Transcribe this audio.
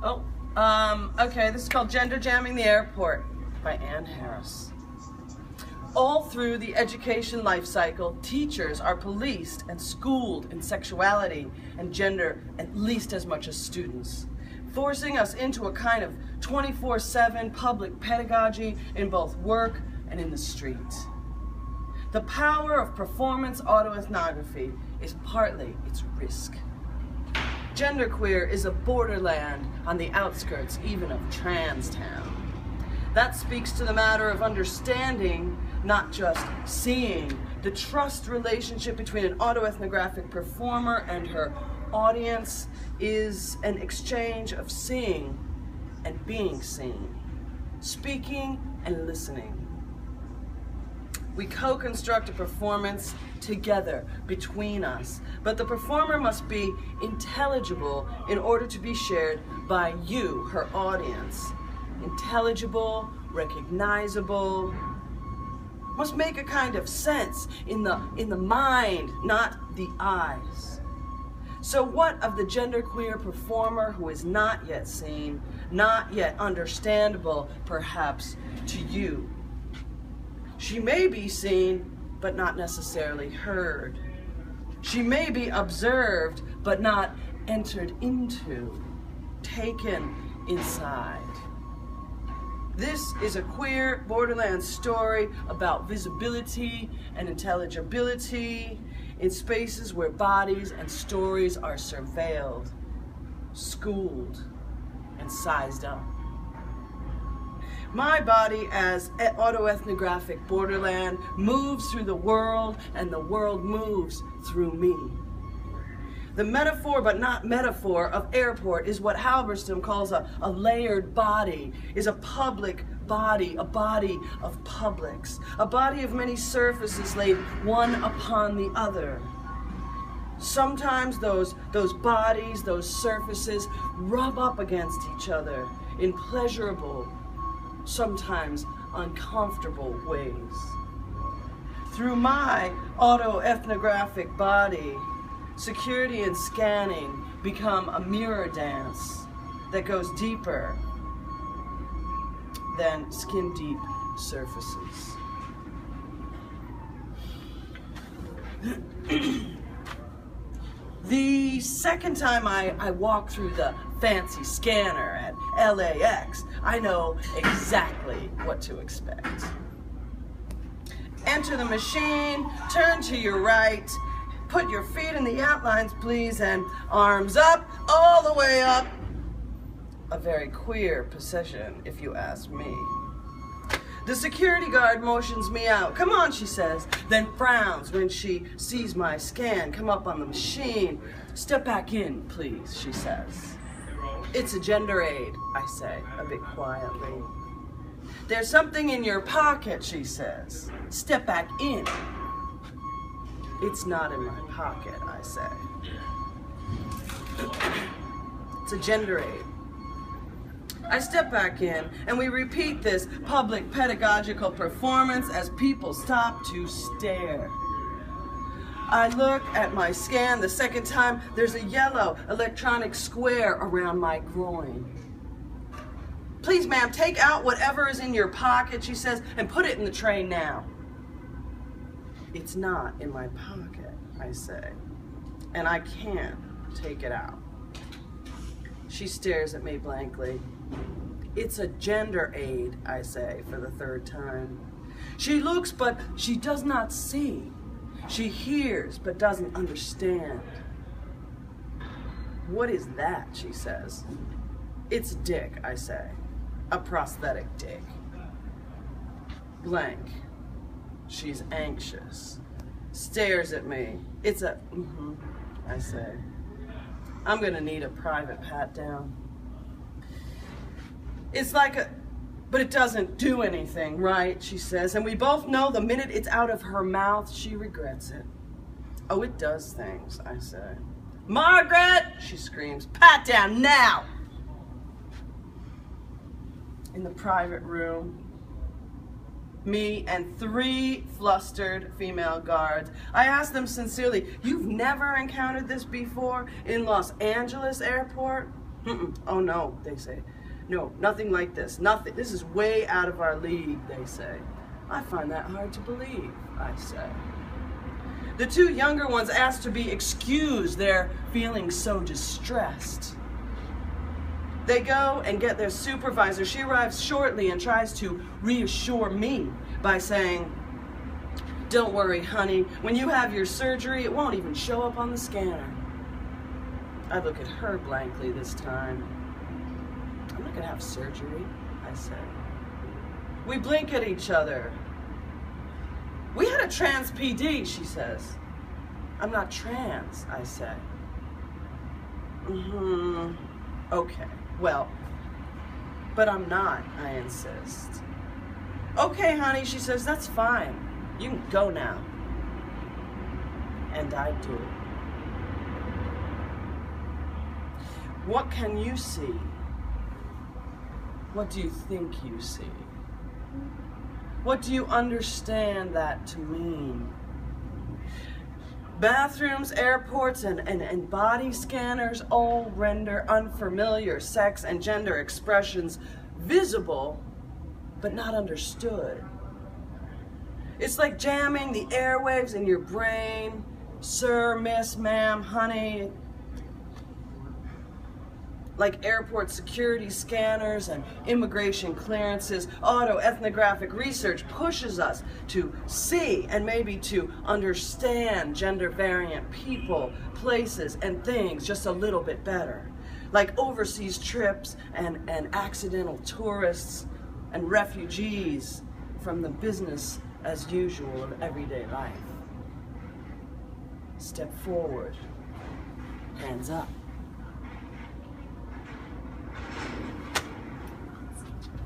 Oh, okay, this is called Gender Jamming the Airport by Ann Harris. All through the education life cycle, teachers are policed and schooled in sexuality and gender at least as much as students, forcing us into a kind of 24/7 public pedagogy in both work and in the street. The power of performance autoethnography is partly its risk. Genderqueer is a borderland on the outskirts even of Transtown. That speaks to the matter of understanding, not just seeing. The trust relationship between an autoethnographic performer and her audience is an exchange of seeing and being seen, speaking and listening. We co-construct a performance together, between us, but the performer must be intelligible in order to be shared by you, her audience. Intelligible, recognizable, must make a kind of sense in the mind, not the eyes. So what of the genderqueer performer who is not yet seen, not yet understandable, perhaps, to you? She may be seen, but not necessarily heard. She may be observed, but not entered into, taken inside. This is a queer borderland story about visibility and intelligibility in spaces where bodies and stories are surveilled, schooled, and sized up. My body as autoethnographic borderland moves through the world, and the world moves through me. The metaphor, but not metaphor, of airport is what Halberstam calls a layered body, is a public body, a body of publics, a body of many surfaces laid one upon the other. Sometimes those bodies, those surfaces, rub up against each other in pleasurable, sometimes uncomfortable ways. Through my autoethnographic body, security and scanning become a mirror dance that goes deeper than skin-deep surfaces. The second time I walk through the fancy scanner at LAX, I know exactly what to expect. Enter the machine, turn to your right, put your feet in the outlines, please, and arms up, all the way up. A very queer position, if you ask me. The security guard motions me out. Come on, she says, then frowns when she sees my scan come up on the machine. Step back in, please, she says. It's a gender aid, I say, a bit quietly. There's something in your pocket, she says. Step back in. It's not in my pocket, I say. It's a gender aid. I step back in, and we repeat this public pedagogical performance as people stop to stare. I look at my scan the second time. There's a yellow electronic square around my groin. Please, ma'am, take out whatever is in your pocket, she says, and put it in the tray now. It's not in my pocket, I say, and I can't take it out. She stares at me blankly. It's a gender aid, I say for the third time. She looks, but she does not see. She hears, but doesn't understand. What is that, she says. It's a dick, I say. A prosthetic dick. Blank. She's anxious. Stares at me. It's a, I say. I'm gonna need a private pat down. It's like a, but it doesn't do anything, right? She says, and we both know the minute it's out of her mouth, she regrets it. Oh, it does things, I say. Margaret, she screams, pat down now! In the private room, me and 3 flustered female guards. I asked them sincerely, you've never encountered this before in Los Angeles airport? Mm-mm. Oh no, they say. No, nothing like this. Nothing. This is way out of our league, they say. I find that hard to believe, I say. The two younger ones ask to be excused. They're feeling so distressed. They go and get their supervisor. She arrives shortly and tries to reassure me by saying, "Don't worry, honey. When you have your surgery, it won't even show up on the scanner." I look at her blankly this time. "I'm not gonna have surgery," I say. We blink at each other. "We had a trans PD," she says. "I'm not trans," I say. Okay, well, but I'm not, I insist. "Okay, honey," she says, "that's fine. You can go now." And I do. What can you see? What do you think you see? What do you understand that to mean? Bathrooms, airports, and body scanners all render unfamiliar sex and gender expressions visible, but not understood. It's like jamming the airwaves in your brain. Sir, miss, ma'am, honey. Like airport security scanners and immigration clearances, autoethnographic research pushes us to see and maybe to understand gender variant people, places, and things just a little bit better. Like overseas trips and accidental tourists and refugees from the business as usual of everyday life. Step forward, hands up.